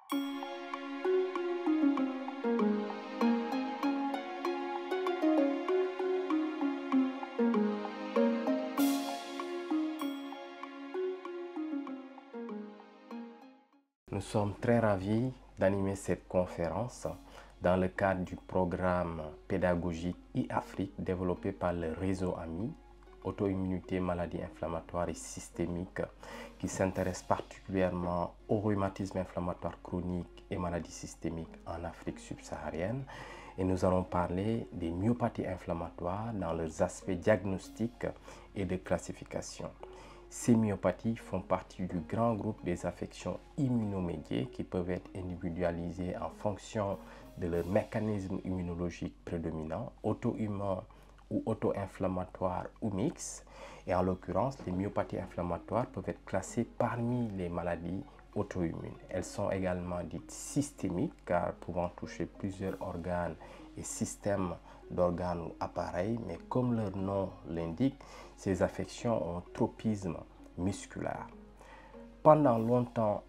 Nous sommes très ravis d'animer cette conférence dans le cadre du programme pédagogique e-Afrique développé par le réseau AMI, auto-immunité, maladies inflammatoires et systémiques, qui s'intéresse particulièrement au rhumatisme inflammatoire chronique et maladies systémiques en Afrique subsaharienne. Et nous allons parler des myopathies inflammatoires dans leurs aspects diagnostiques et de classification. Ces myopathies font partie du grand groupe des affections immunomédiées qui peuvent être individualisées en fonction de leur mécanisme immunologique prédominant, auto-immun ou auto-inflammatoire ou mixte. Et en l'occurrence, les myopathies inflammatoires peuvent être classées parmi les maladies auto-immunes. Elles sont également dites systémiques car pouvant toucher plusieurs organes et systèmes d'organes ou appareils, mais comme leur nom l'indique, ces affections ont un tropisme musculaire. Pendant longtemps,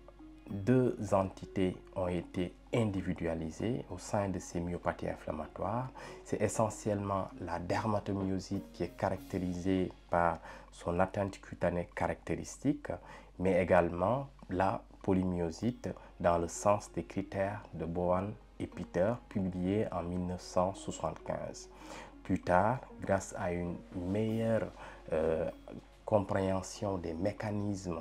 deux entités ont été individualisées au sein de ces myopathies inflammatoires. C'est essentiellement la dermatomyosite qui est caractérisée par son atteinte cutanée caractéristique, mais également la polymyosite dans le sens des critères de Bowen et Peter publiés en 1975. Plus tard, grâce à une meilleure compréhension des mécanismes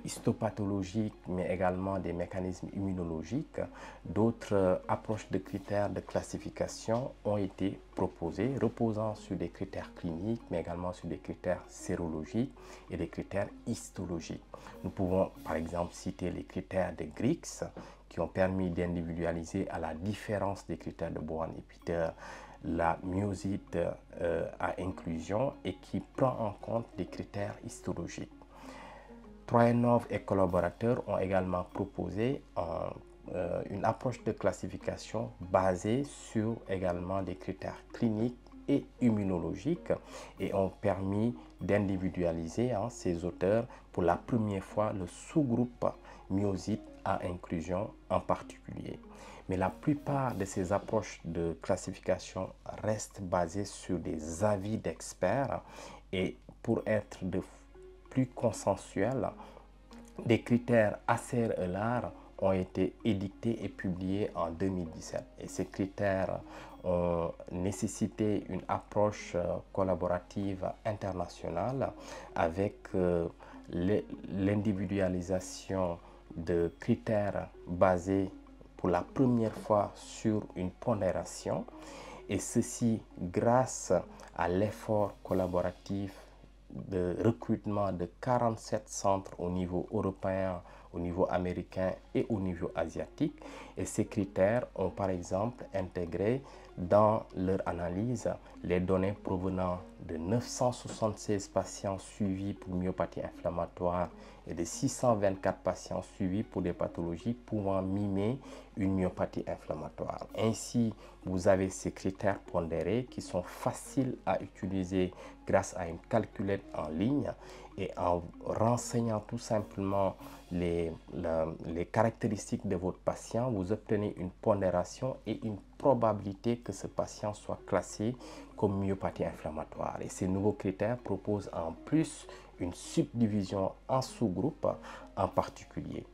histopathologiques, mais également des mécanismes immunologiques, d'autres approches de critères de classification ont été proposées, reposant sur des critères cliniques, mais également sur des critères sérologiques et des critères histologiques. Nous pouvons par exemple citer les critères de Griggs, qui ont permis d'individualiser à la différence des critères de Bowen et Peter la myosite à inclusion et qui prend en compte des critères histologiques. Troyanov et collaborateurs ont également proposé une approche de classification basée sur également des critères cliniques et immunologiques et ont permis d'individualiser ces auteurs pour la première fois le sous-groupe myosite à inclusion en particulier. Mais la plupart de ces approches de classification restent basées sur des avis d'experts et pour être plus consensuels, des critères ACR-ELAR ont été édictés et publiés en 2017. Et ces critères ont nécessité une approche collaborative internationale avec l'individualisation de critères basés pour la première fois sur une pondération, et ceci grâce à l'effort collaboratif de recrutement de 47 centres au niveau européen, au niveau américain et au niveau asiatique. Et ces critères ont par exemple intégré dans leur analyse les données provenant de 976 patients suivis pour myopathie inflammatoire et de 624 patients suivis pour des pathologies pouvant mimer une myopathie inflammatoire. Ainsi, vous avez ces critères pondérés qui sont faciles à utiliser grâce à une calculette en ligne, et en renseignant tout simplement les caractéristiques de votre patient, vous obtenez une pondération et une probabilité que ce patient soit classé comme myopathie inflammatoire. Et ces nouveaux critères proposent en plus une subdivision en sous-groupes en particulier.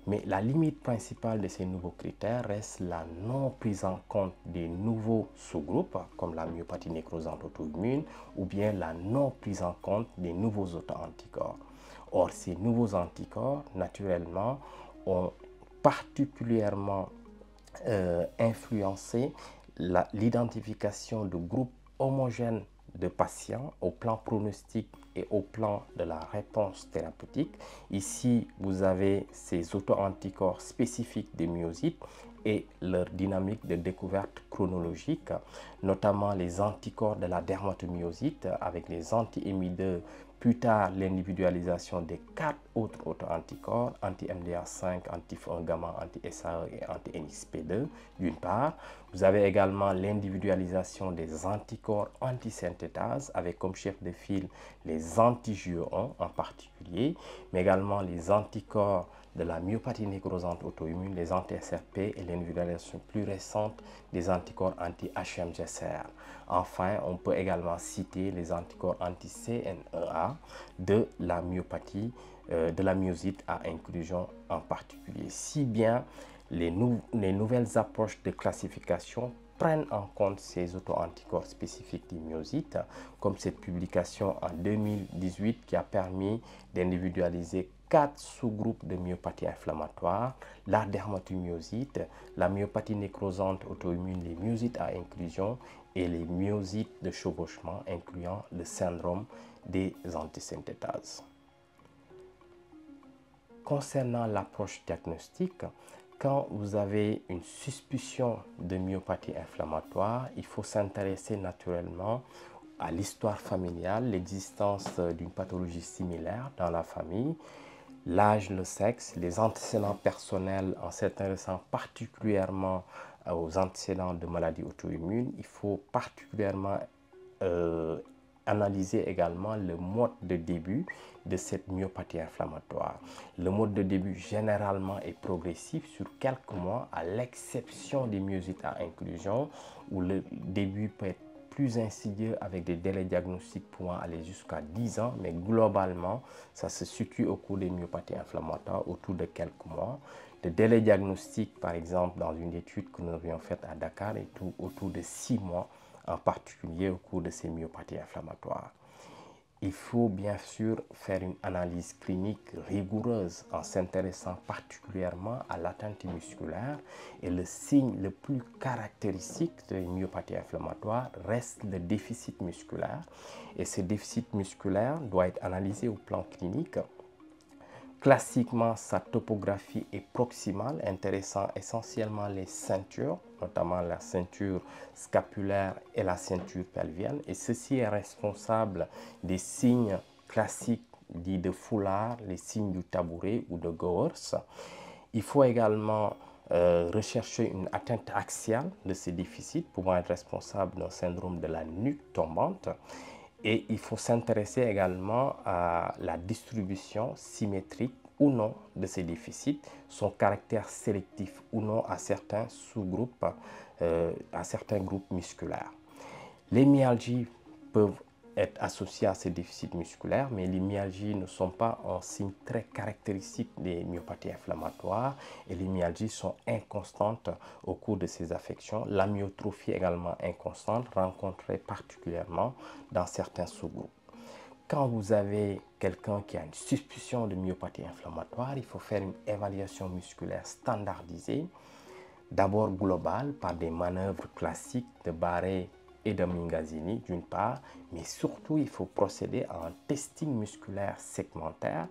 Mais la limite principale de ces nouveaux critères reste la non prise en compte des nouveaux sous-groupes comme la myopathie nécrosante auto-immune ou bien la non prise en compte des nouveaux auto-anticorps. Or, ces nouveaux anticorps, naturellement, ont particulièrement influencé l'identification de groupes homogènes de patients au plan pronostic et au plan de la réponse thérapeutique. Ici, vous avez ces auto-anticorps spécifiques des myocytes et leur dynamique de découverte chronologique, notamment les anticorps de la dermatomyosite avec les anti-émideux Plus tard, l'individualisation des 4 autres auto-anticorps, anti-MDR5, anti-1 gamma, anti-SAE et anti-NXP2, d'une part. Vous avez également l'individualisation des anticorps anti-synthétase, avec comme chef de file les anti-JE1 en particulier, mais également les anticorps de la myopathie nécrosante auto-immune, les anti-SRP et l'individualisation plus récente des anticorps anti-HMGCR. Enfin, on peut également citer les anticorps anti-CNEA de la myopathie, de la myosite à inclusion en particulier. Si bien les nouvelles approches de classification prennent en compte ces auto-anticorps spécifiques des myosites, comme cette publication en 2018 qui a permis d'individualiser 4 sous-groupes de myopathie inflammatoire, la dermatomyosite, la myopathie nécrosante auto-immune, les myosites à inclusion et les myosites de chevauchement, incluant le syndrome des antisynthétases. Concernant l'approche diagnostique, quand vous avez une suspicion de myopathie inflammatoire, il faut s'intéresser naturellement à l'histoire familiale, l'existence d'une pathologie similaire dans la famille, l'âge, le sexe, les antécédents personnels en s'intéressant particulièrement aux antécédents de maladies auto-immunes. Il faut particulièrement analyser également le mode de début de cette myopathie inflammatoire. Le mode de début généralement est progressif sur quelques mois, à l'exception des myosites à inclusion, où le début peut être plus insidieux avec des délais diagnostiques pouvant aller jusqu'à 10 ans, mais globalement, ça se situe au cours des myopathies inflammatoires autour de quelques mois. Le délai diagnostique, par exemple, dans une étude que nous avions faite à Dakar, est autour de 6 mois, en particulier au cours de ces myopathies inflammatoires. Il faut bien sûr faire une analyse clinique rigoureuse en s'intéressant particulièrement à l'atteinte musculaire, et le signe le plus caractéristique de myopathie inflammatoire reste le déficit musculaire, et ce déficit musculaire doit être analysé au plan clinique. Classiquement, sa topographie est proximale, intéressant essentiellement les ceintures, notamment la ceinture scapulaire et la ceinture pelvienne. Et ceci est responsable des signes classiques dits de foulard, les signes du tabouret ou de Gowers. Il faut également rechercher une atteinte axiale de ces déficits pouvant être responsable d'un syndrome de la nuque tombante. Et il faut s'intéresser également à la distribution symétrique ou non de ces déficits, son caractère sélectif ou non à certains sous-groupes, à certains groupes musculaires. Les myalgies peuvent être associées à ces déficits musculaires, mais les myalgies ne sont pas un signe très caractéristique des myopathies inflammatoires, et les myalgies sont inconstantes au cours de ces affections. L'amyotrophie également inconstante, rencontrée particulièrement dans certains sous-groupes. Quand vous avez quelqu'un qui a une suspicion de myopathie inflammatoire, il faut faire une évaluation musculaire standardisée, d'abord globale par des manœuvres classiques de Barré et de Mingazzini d'une part, mais surtout il faut procéder à un testing musculaire segmentaire,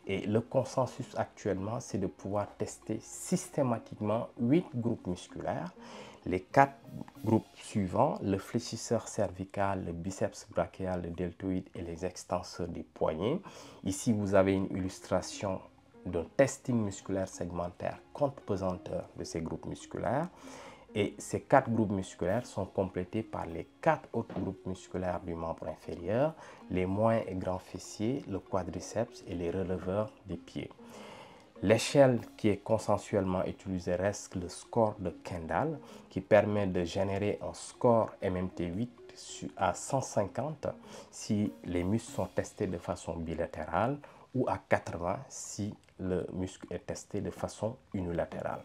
et le consensus actuellement c'est de pouvoir tester systématiquement 8 groupes musculaires. Les 4 groupes suivants, le fléchisseur cervical, le biceps brachial, le deltoïde et les extenseurs des poignets. Ici vous avez une illustration d'un testing musculaire segmentaire compte pesanteur de ces groupes musculaires. Et ces 4 groupes musculaires sont complétés par les 4 autres groupes musculaires du membre inférieur, les moyens et grands fessiers, le quadriceps et les releveurs des pieds. L'échelle qui est consensuellement utilisée reste le score de Kendall, qui permet de générer un score MMT8 à 150 si les muscles sont testés de façon bilatérale, ou à 80 si le muscle est testé de façon unilatérale.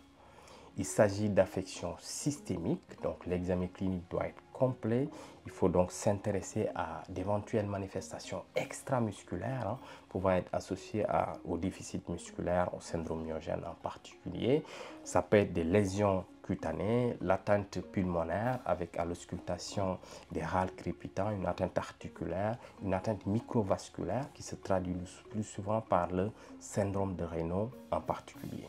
Il s'agit d'affections systémiques, donc l'examen clinique doit être complet. Il faut donc s'intéresser à d'éventuelles manifestations extramusculaires pouvant être associées au déficit musculaire, au syndrome myogène en particulier. Ça peut être des lésions cutanées, l'atteinte pulmonaire avec à l'auscultation des râles crépitants, une atteinte articulaire, une atteinte microvasculaire qui se traduit le plus souvent par le syndrome de Raynaud en particulier.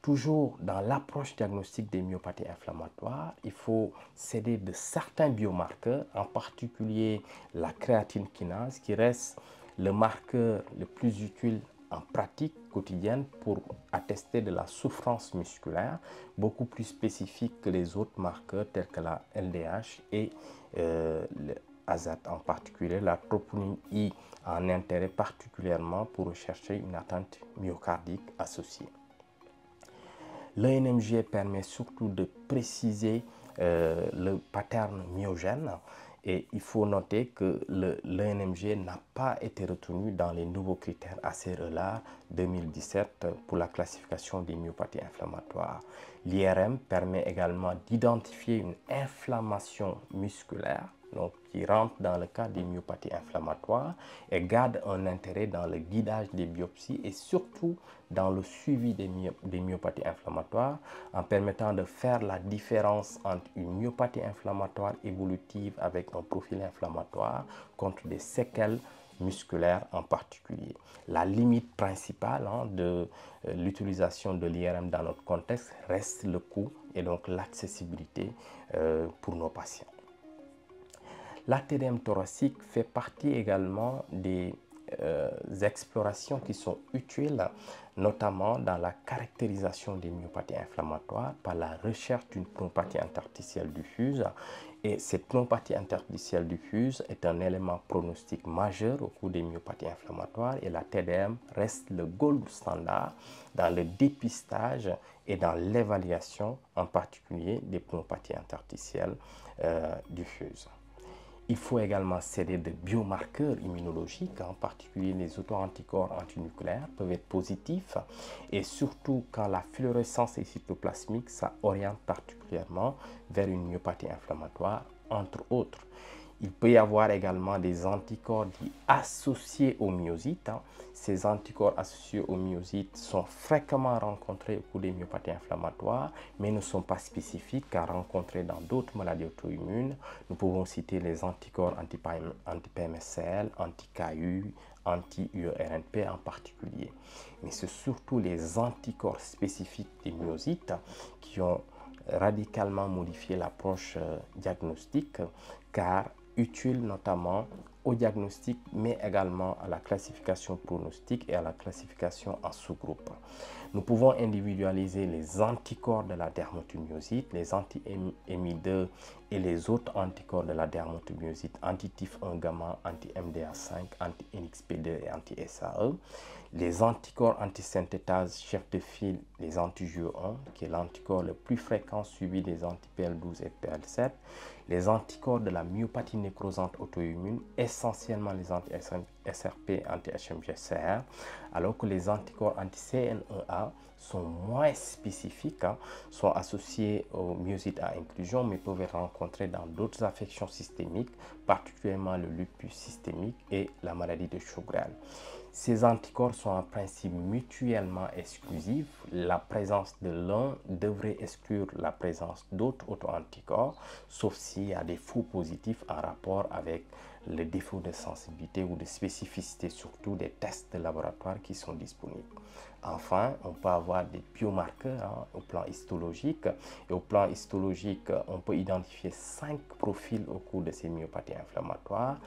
Toujours dans l'approche diagnostique des myopathies inflammatoires, il faut s'aider de certains biomarqueurs, en particulier la créatine kinase, qui reste le marqueur le plus utile en pratique quotidienne pour attester de la souffrance musculaire, beaucoup plus spécifique que les autres marqueurs tels que la LDH et le ASAT, en particulier la troponine I a un intérêt particulièrement pour rechercher une atteinte myocardique associée. L'ENMG permet surtout de préciser le pattern myogène. Et il faut noter que l'ENMG n'a pas été retenu dans les nouveaux critères ACR-EULAR 2017 pour la classification des myopathies inflammatoires. L'IRM permet également d'identifier une inflammation musculaire, donc qui rentre dans le cadre des myopathies inflammatoires et garde un intérêt dans le guidage des biopsies et surtout dans le suivi des myopathies inflammatoires en permettant de faire la différence entre une myopathie inflammatoire évolutive avec un profil inflammatoire contre des séquelles musculaires en particulier. La limite principale de l'utilisation de l'IRM dans notre contexte reste le coût et donc l'accessibilité pour nos patients. La TDM thoracique fait partie également des explorations qui sont utiles, notamment dans la caractérisation des myopathies inflammatoires par la recherche d'une pneumopathie interstitielle diffuse. Et cette pneumopathie interstitielle diffuse est un élément pronostique majeur au cours des myopathies inflammatoires et la TDM reste le gold standard dans le dépistage et dans l'évaluation, en particulier des pneumopathies interstitielles diffuses. Il faut également s'aider de biomarqueurs immunologiques, en particulier les autoanticorps antinucléaires peuvent être positifs et surtout quand la fluorescence est cytoplasmique, ça oriente particulièrement vers une myopathie inflammatoire, entre autres. Il peut y avoir également des anticorps dits associés aux myosites. Ces anticorps associés aux myosites sont fréquemment rencontrés au cours des myopathies inflammatoires, mais ne sont pas spécifiques car rencontrés dans d'autres maladies auto-immunes. Nous pouvons citer les anticorps anti-PMSL, anti-KU, anti-URNP en particulier. Mais c'est surtout les anticorps spécifiques des myosites qui ont radicalement modifié l'approche diagnostique car utile notamment au diagnostic, mais également à la classification pronostique et à la classification en sous-groupes. Nous pouvons individualiser les anticorps de la dermatomyosite, les anti-MI2 et les autres anticorps de la dermatomyosite, anti-TIF1 gamma, anti-MDA5, anti-NXP2 et anti-SAE. Les anticorps antisynthétase chef de file, les anti-JO1, qui est l'anticorps le plus fréquent suivi des anti-PL12 et PL7. Les anticorps de la myopathie nécrosante auto-immune, essentiellement les anti-SRP, anti-HMG-CR, alors que les anticorps anti-CNEA sont moins spécifiques, sont associés au myosite à inclusion, mais peuvent être rencontrés dans d'autres affections systémiques, particulièrement le lupus systémique et la maladie de Sjögren. Ces anticorps sont en principe mutuellement exclusifs. La présence de l'un devrait exclure la présence d'autres auto-anticorps, sauf s'il y a des faux positifs en rapport avec le défaut de sensibilité ou de spécificité, surtout des tests de laboratoire qui sont disponibles. Enfin, on peut avoir des biomarqueurs au plan histologique. Et au plan histologique, on peut identifier 5 profils au cours de ces myopathies inflammatoires.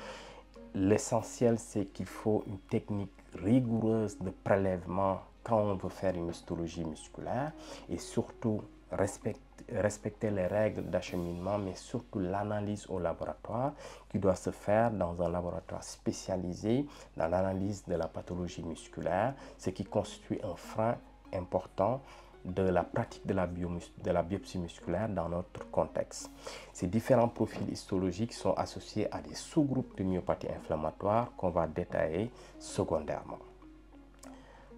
L'essentiel, c'est qu'il faut une technique rigoureuse de prélèvement quand on veut faire une histologie musculaire et surtout respecter les règles d'acheminement, mais surtout l'analyse au laboratoire qui doit se faire dans un laboratoire spécialisé dans l'analyse de la pathologie musculaire, ce qui constitue un frein important de la pratique de la biopsie musculaire dans notre contexte. Ces différents profils histologiques sont associés à des sous-groupes de myopathie inflammatoire qu'on va détailler secondairement.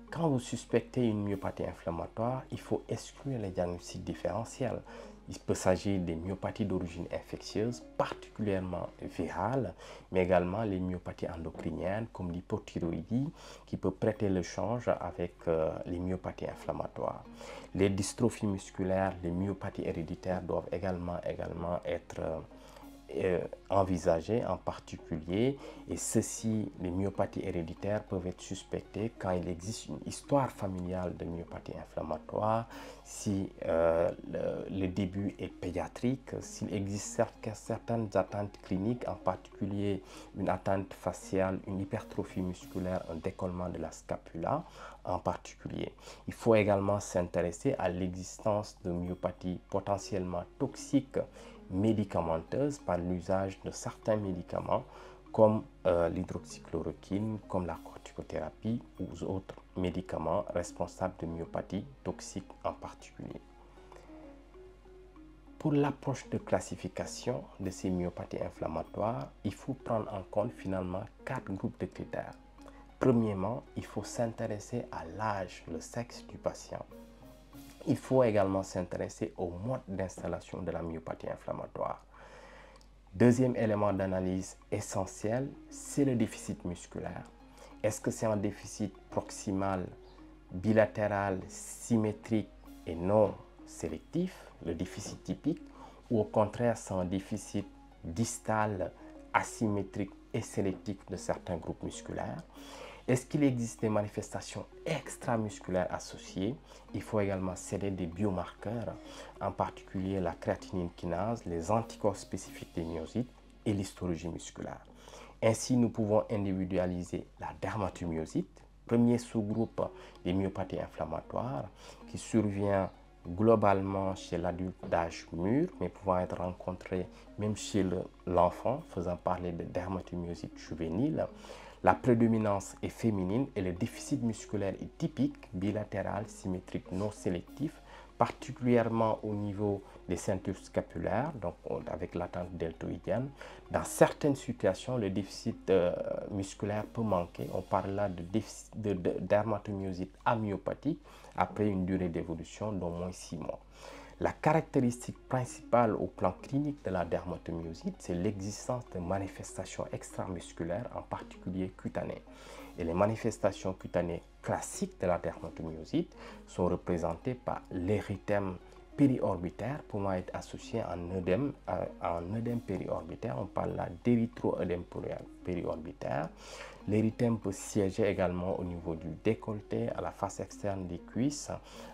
Quand vous suspectez une myopathie inflammatoire, il faut exclure les diagnostics différentiels. Il peut s'agir des myopathies d'origine infectieuse, particulièrement virales, mais également les myopathies endocriniennes comme l'hypothyroïdie qui peut prêter le change avec les myopathies inflammatoires. Les dystrophies musculaires, les myopathies héréditaires doivent également être envisagées en particulier, et ceci, les myopathies héréditaires peuvent être suspectées quand il existe une histoire familiale de myopathie inflammatoire, si le début est pédiatrique, s'il existe certaines atteintes cliniques, en particulier une atteinte faciale, une hypertrophie musculaire, un décollement de la scapula en particulier. Il faut également s'intéresser à l'existence de myopathies potentiellement toxiques médicamenteuses par l'usage de certains médicaments comme l'hydroxychloroquine, comme la corticothérapie ou autres médicaments responsables de myopathies toxiques en particulier. Pour l'approche de classification de ces myopathies inflammatoires, il faut prendre en compte finalement 4 groupes de critères. Premièrement, il faut s'intéresser à l'âge, le sexe du patient. Il faut également s'intéresser au mode d'installation de la myopathie inflammatoire. Deuxième élément d'analyse essentiel, c'est le déficit musculaire. Est-ce que c'est un déficit proximal, bilatéral, symétrique et non sélectif, le déficit typique, ou au contraire c'est un déficit distal, asymétrique et sélectif de certains groupes musculaires? Est-ce qu'il existe des manifestations extramusculaires associées? Il faut également céder des biomarqueurs, en particulier la créatinine kinase, les anticorps spécifiques des myocytes et l'histologie musculaire. Ainsi, nous pouvons individualiser la dermatomyosite, premier sous-groupe des myopathies inflammatoires qui survient globalement chez l'adulte d'âge mûr, mais pouvant être rencontré même chez l'enfant, faisant parler de dermatomyosite juvénile. La prédominance est féminine et le déficit musculaire est typique, bilatéral, symétrique, non sélectif, particulièrement au niveau des ceintures scapulaires, donc avec l'atteinte deltoïdienne. Dans certaines situations, le déficit musculaire peut manquer. On parle là de dermatomyosite amyopathique après une durée d'évolution d'au moins 6 mois. La caractéristique principale au plan clinique de la dermatomyosite, c'est l'existence de manifestations extramusculaires, en particulier cutanées. Et les manifestations cutanées classiques de la dermatomyosite sont représentées par l'érythème périorbitaire pouvant être associé à un œdème périorbitaire. On parle là d'érythroœdème périorbitaire. L'érythème peut siéger également au niveau du décolleté, à la face externe des cuisses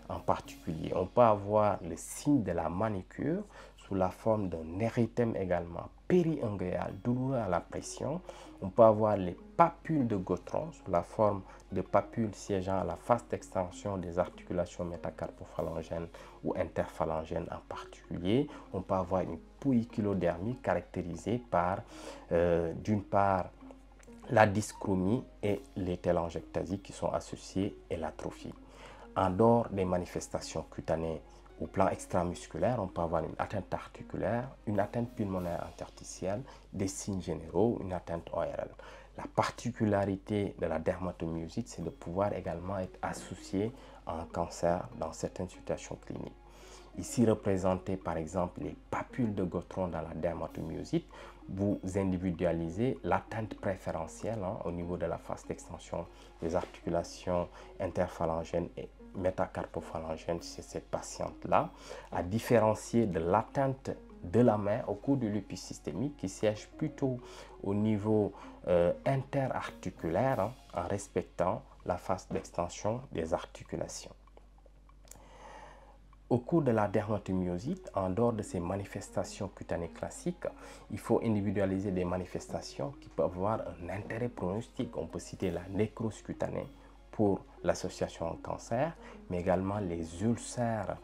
en particulier. On peut avoir le signe de la manicure sous la forme d'un érythème également périinguéal, douloureux à la pression. On peut avoir les papules de Gottron sous la forme de papules siégeant à la face d'extension des articulations métacarpophalangènes ou interphalangènes en particulier. On peut avoir une poikilodermie caractérisée par, d'une part, la dyschromie et les télangiectasies qui sont associées et l'atrophie. En dehors des manifestations cutanées au plan extramusculaire, on peut avoir une atteinte articulaire, une atteinte pulmonaire interstitielle, des signes généraux, une atteinte ORL. La particularité de la dermatomyosite, c'est de pouvoir également être associée à un cancer dans certaines situations cliniques. Ici représenté par exemple les papules de Gottron dans la dermatomyosite, vous individualisez l'atteinte préférentielle au niveau de la face d'extension des articulations interphalangènes et métacarpophalangènes chez cette patiente-là, à différencier de l'atteinte de la main au cours du lupus systémique qui siège plutôt au niveau interarticulaire en respectant la face d'extension des articulations. Au cours de la dermatomyosite, en dehors de ces manifestations cutanées classiques, il faut individualiser des manifestations qui peuvent avoir un intérêt pronostic. On peut citer la nécrose cutanée pour l'association au cancer, mais également les ulcères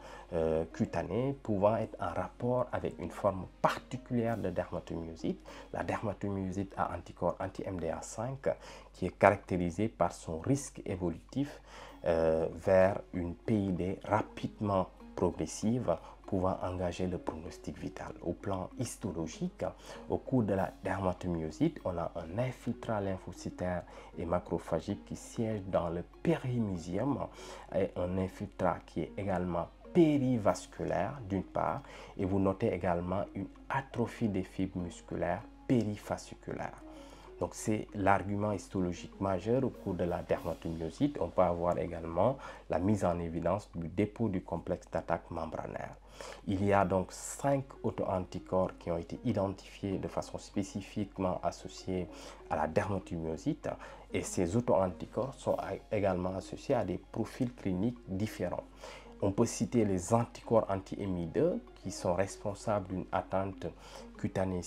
cutanés pouvant être en rapport avec une forme particulière de dermatomyosite, la dermatomyosite à anticorps anti-MDA5, qui est caractérisée par son risque évolutif vers une PID rapidement progressive pouvant engager le pronostic vital. Au plan histologique, au cours de la dermatomyosite, on a un infiltrat lymphocytaire et macrophagique qui siège dans le périmusium et un infiltrat qui est également périvasculaire d'une part, et vous notez également une atrophie des fibres musculaires périfasciculaires. Donc c'est l'argument histologique majeur au cours de la dermatomyosite. On peut avoir également la mise en évidence du dépôt du complexe d'attaque membranaire. Il y a donc 5 auto-anticorps qui ont été identifiés de façon spécifiquement associée à la dermatomyosite et ces auto-anticorps sont également associés à des profils cliniques différents. On peut citer les anticorps anti-MI2 qui sont responsables d'une atteinte cutanée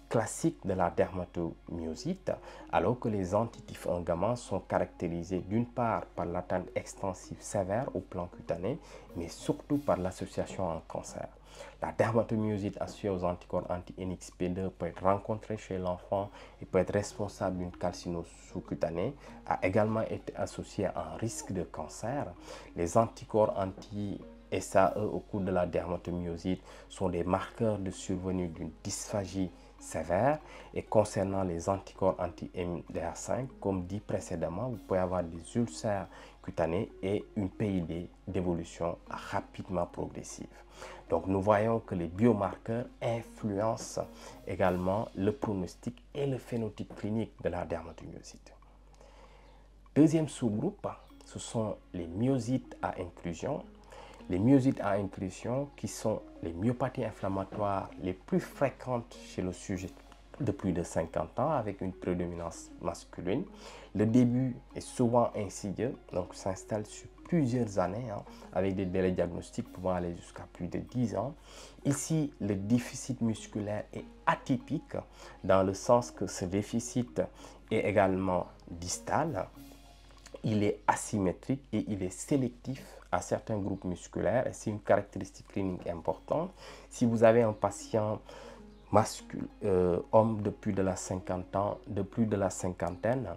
classique de la dermatomyosite, alors que les antitypes 1 gamma sont caractérisés d'une part par l'atteinte extensive sévère au plan cutané, mais surtout par l'association en cancer. La dermatomyosite associée aux anticorps anti-NXP2 peut être rencontrée chez l'enfant et peut être responsable d'une calcinose sous-cutanée, a également été associée à un risque de cancer. Les anticorps anti-SAE au cours de la dermatomyosite sont des marqueurs de survenue d'une dysphagie sévère et concernant les anticorps anti-MDR5, comme dit précédemment, vous pouvez avoir des ulcères cutanés et une PID d'évolution rapidement progressive. Donc nous voyons que les biomarqueurs influencent également le pronostic et le phénotype clinique de la dermatomyosite. Deuxième sous-groupe, ce sont les myosites à inclusion. Les myosites à inclusion qui sont les myopathies inflammatoires les plus fréquentes chez le sujet de plus de 50 ans avec une prédominance masculine. Le début est souvent insidieux, donc s'installe sur plusieurs années avec des délais diagnostiques pouvant aller jusqu'à plus de 10 ans. Ici, le déficit musculaire est atypique dans le sens que ce déficit est également distal. Il est asymétrique et il est sélectif à certains groupes musculaires et c'est une caractéristique clinique importante. Si vous avez un patient homme de plus de la 50 ans, de plus de la cinquantaine,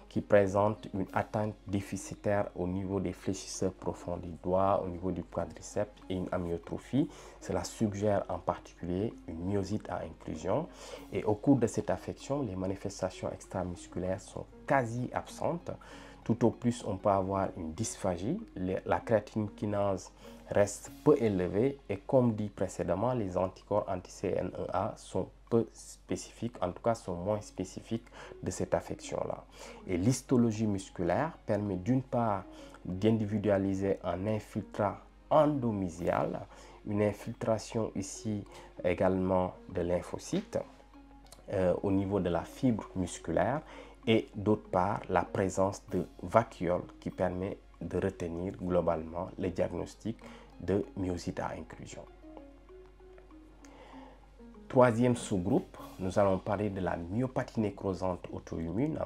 qui présente une atteinte déficitaire au niveau des fléchisseurs profonds des doigts, au niveau du quadriceps et une amyotrophie, cela suggère en particulier une myosite à inclusion. Et au cours de cette affection, les manifestations extramusculaires sont quasi absentes. Tout au plus, on peut avoir une dysphagie. La créatine kinase reste peu élevée et comme dit précédemment, les anticorps anti-CNEA sont peu spécifiques, en tout cas sont moins spécifiques de cette affection-là. Et l'histologie musculaire permet d'une part d'individualiser un infiltrat endomysial, une infiltration ici également de lymphocytes au niveau de la fibre musculaire et d'autre part la présence de vacuoles qui permet de retenir globalement le diagnostic de myosite à inclusion. Troisième sous-groupe, nous allons parler de la myopathie nécrosante auto-immune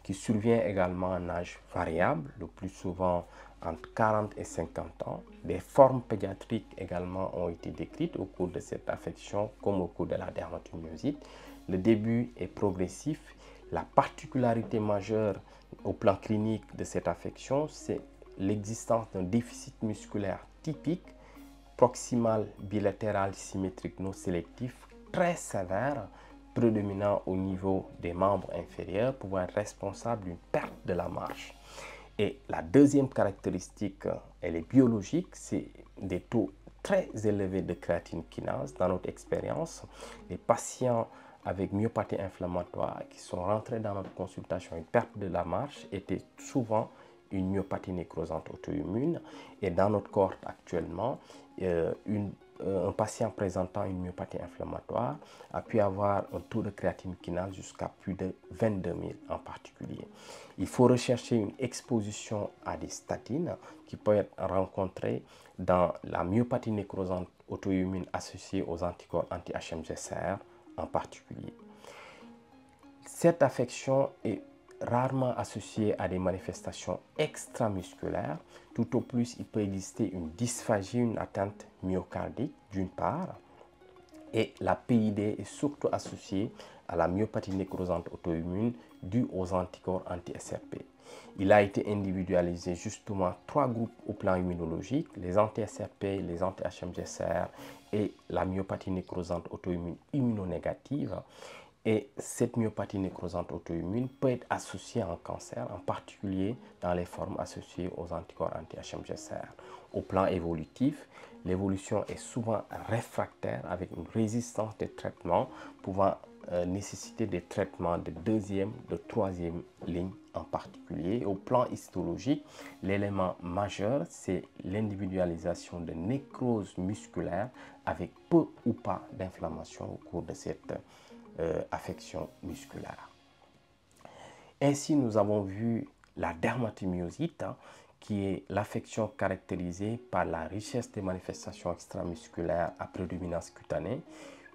qui survient également en âge variable, le plus souvent entre 40 et 50 ans. Des formes pédiatriques également ont été décrites au cours de cette affection comme au cours de la dermatomyosite. Le début est progressif. La particularité majeure au plan clinique de cette affection, c'est l'existence d'un déficit musculaire typique, proximal bilatéral symétrique non sélectif, très sévère, prédominant au niveau des membres inférieurs, pouvant être responsable d'une perte de la marche. Et la deuxième caractéristique, elle est biologique, c'est des taux très élevés de créatine kinase. Dans notre expérience, les patients avec myopathie inflammatoire qui sont rentrés dans notre consultation, une perte de la marche était souvent une myopathie nécrosante auto-immune. Et dans notre cohorte actuellement, un patient présentant une myopathie inflammatoire a pu avoir un taux de créatine kinase jusqu'à plus de 22 000 en particulier. Il faut rechercher une exposition à des statines qui peut être rencontrée dans la myopathie nécrosante auto-immune associée aux anticorps anti-HMG-CR en particulier. Cette affection est rarement associée à des manifestations extramusculaires. Tout au plus, il peut exister une dysphagie, une atteinte myocardique d'une part, et la PID est surtout associée à la myopathie nécrosante auto-immune due aux anticorps anti-SRP. Il a été individualisé justement 3 groupes au plan immunologique, les anti-SRP, les anti-HMG-CR et la myopathie nécrosante auto-immune immunonégative. Et cette myopathie nécrosante auto-immune peut être associée à un cancer, en particulier dans les formes associées aux anticorps anti-HMG-CR. Au plan évolutif, l'évolution est souvent réfractaire avec une résistance des traitements pouvant nécessiter des traitements de deuxième, de troisième ligne en particulier. Au plan histologique, l'élément majeur, c'est l'individualisation de nécrose musculaire avec peu ou pas d'inflammation au cours de cette affection musculaire. Ainsi, nous avons vu la dermatomyosite, qui est l'affection caractérisée par la richesse des manifestations extramusculaires à prédominance cutanée,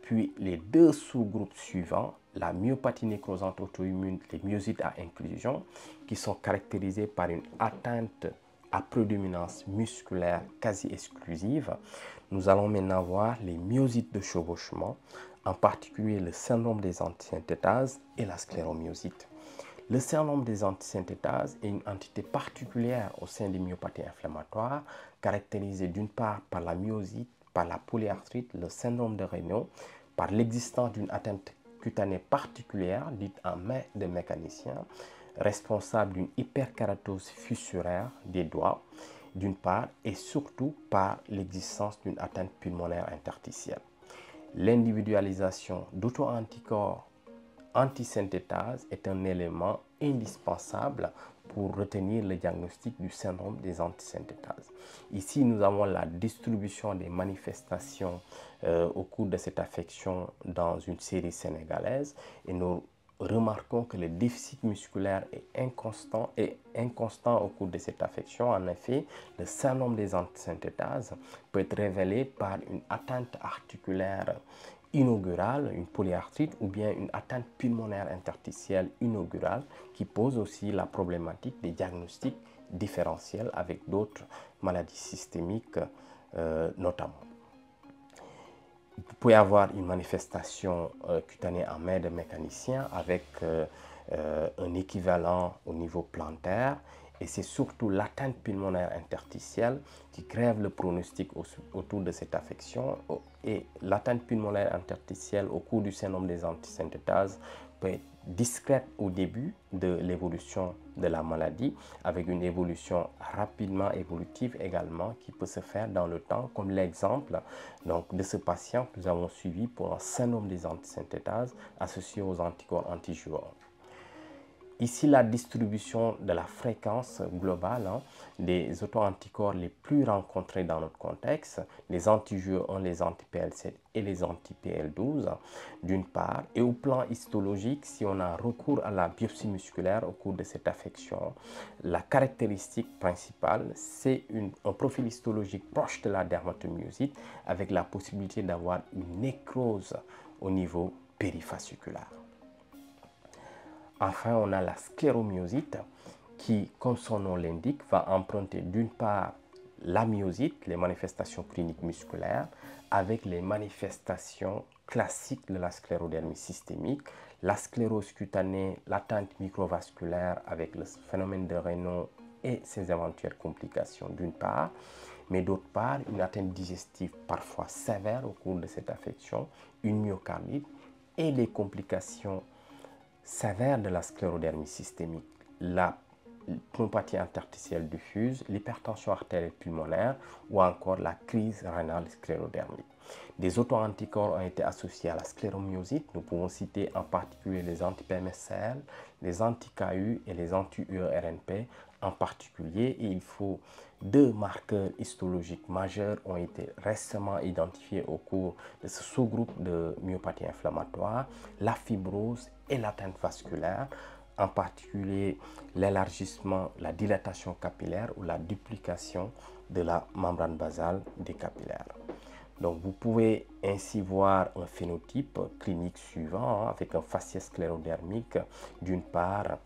puis les deux sous-groupes suivants, la myopathie nécrosante auto-immune, les myosites à inclusion, qui sont caractérisés par une atteinte à prédominance musculaire quasi exclusive. Nous allons maintenant voir les myosites de chevauchement, en particulier le syndrome des antisynthétases et la scléromyosite. Le syndrome des antisynthétases est une entité particulière au sein des myopathies inflammatoires, caractérisée d'une part par la myosite, par la polyarthrite, le syndrome de Raynaud, par l'existence d'une atteinte cutanée particulière, dite en main de mécanicien, responsable d'une hyperkératose fissuraire des doigts, d'une part, et surtout par l'existence d'une atteinte pulmonaire interstitielle. L'individualisation d'auto-anticorps antisynthétase est un élément indispensable pour retenir le diagnostic du syndrome des antisynthétases. Ici, nous avons la distribution des manifestations au cours de cette affection dans une série sénégalaise et nous remarquons que le déficit musculaire est inconstant au cours de cette affection. En effet, le syndrome des antisynthétases peut être révélé par une atteinte articulaire inaugurale, une polyarthrite ou bien une atteinte pulmonaire interstitielle inaugurale qui pose aussi la problématique des diagnostics différentiels avec d'autres maladies systémiques notamment. Vous pouvez avoir une manifestation cutanée en main de mécanicien avec un équivalent au niveau plantaire et c'est surtout l'atteinte pulmonaire interstitielle qui grève le pronostic autour de cette affection et l'atteinte pulmonaire interstitielle au cours du syndrome des antisynthétases peut être discrète au début de l'évolution de la maladie avec une évolution rapidement évolutive également qui peut se faire dans le temps comme l'exemple de ce patient que nous avons suivi pour un syndrome des antisynthétases associé aux anticorps anti-JO1. Ici, la distribution de la fréquence globale des auto-anticorps les plus rencontrés dans notre contexte, les anti-JO1, les anti-PL7 et les anti-PL12, d'une part, et au plan histologique, si on a recours à la biopsie musculaire au cours de cette affection, la caractéristique principale, c'est un profil histologique proche de la dermatomyosite avec la possibilité d'avoir une nécrose au niveau périfasciculaire. Enfin, on a la scléromyosite qui, comme son nom l'indique, va emprunter d'une part la myosite, les manifestations cliniques musculaires, avec les manifestations classiques de la sclérodermie systémique, la sclérose cutanée, l'atteinte microvasculaire avec le phénomène de Raynaud et ses éventuelles complications d'une part, mais d'autre part, une atteinte digestive parfois sévère au cours de cette affection, une myocardite et les complications sévère de la sclérodermie systémique, la pneumopathie interstitielle diffuse, l'hypertension artérielle pulmonaire ou encore la crise rénale sclérodermique. Des auto-anticorps ont été associés à la scléromyosite. Nous pouvons citer en particulier les anti-PMSL, les anti-KU et les anti-URNP en particulier. Et il faut deux marqueurs histologiques majeurs ont été récemment identifiés au cours de ce sous-groupe de myopathie inflammatoire, la fibrose et l'atteinte vasculaire, en particulier l'élargissement, la dilatation capillaire ou la duplication de la membrane basale des capillaires. Donc vous pouvez ainsi voir un phénotype clinique suivant avec un faciès sclérodermique d'une part,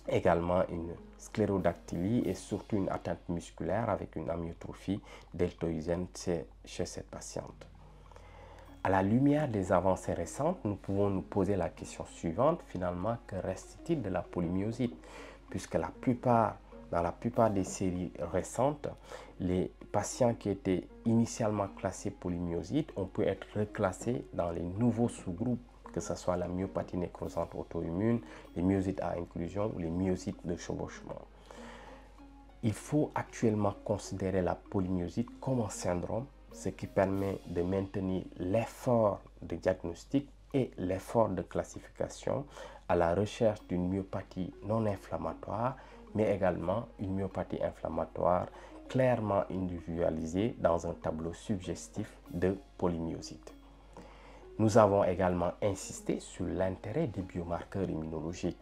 également une sclérodactylie et surtout une atteinte musculaire avec une amyotrophie deltoïdienne chez cette patiente. À la lumière des avancées récentes, nous pouvons nous poser la question suivante, finalement, que reste-t-il de la polymyosite? Puisque dans la plupart des séries récentes, les patients qui étaient initialement classés polymyosite ont pu être reclassés dans les nouveaux sous-groupes, que ce soit la myopathie nécrosante auto-immune, les myosites à inclusion ou les myosites de chevauchement. Il faut actuellement considérer la polymyosite comme un syndrome, ce qui permet de maintenir l'effort de diagnostic et l'effort de classification à la recherche d'une myopathie non inflammatoire, mais également une myopathie inflammatoire clairement individualisée dans un tableau suggestif de polymyosite. Nous avons également insisté sur l'intérêt des biomarqueurs immunologiques.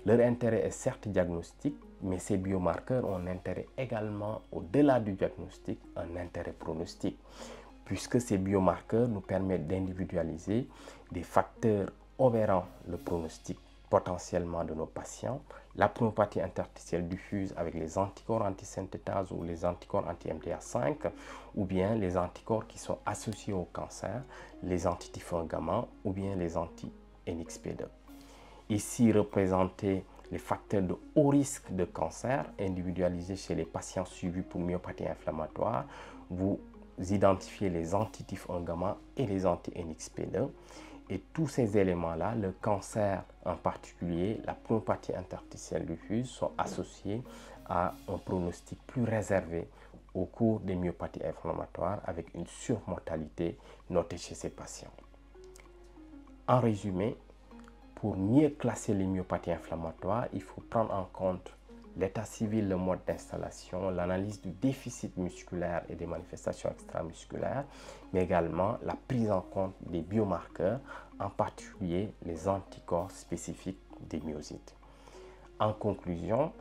Leur intérêt est certes diagnostique, mais ces biomarqueurs ont un intérêt également, au-delà du diagnostic, un intérêt pronostic, puisque ces biomarqueurs nous permettent d'individualiser des facteurs obérant le pronostic potentiellement de nos patients, la pneumopathie interstitielle diffuse avec les anticorps antisynthétase ou les anticorps anti-MTA5, ou bien les anticorps qui sont associés au cancer, les antityphon gamma ou bien les anti-NXP2. Ici représentés les facteurs de haut risque de cancer individualisés chez les patients suivis pour myopathie inflammatoire. Vous identifiez les antityphon gamma et les anti-NXP2. Et tous ces éléments-là, le cancer en particulier, la pneumopathie interstitielle diffuse, sont associés à un pronostic plus réservé au cours des myopathies inflammatoires avec une surmortalité notée chez ces patients. En résumé, pour mieux classer les myopathies inflammatoires, il faut prendre en compte l'état civil, le mode d'installation, l'analyse du déficit musculaire et des manifestations extramusculaires, mais également la prise en compte des biomarqueurs, en particulier les anticorps spécifiques des myocytes. En conclusion,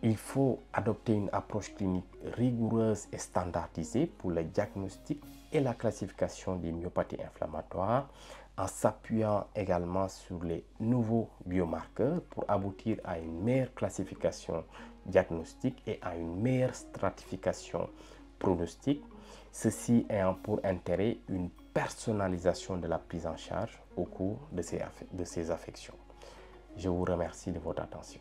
il faut adopter une approche clinique rigoureuse et standardisée pour le diagnostic et la classification des myopathies inflammatoires, en s'appuyant également sur les nouveaux biomarqueurs pour aboutir à une meilleure classification diagnostique et à une meilleure stratification pronostique, ceci ayant pour intérêt une personnalisation de la prise en charge au cours de ces affections. Je vous remercie de votre attention.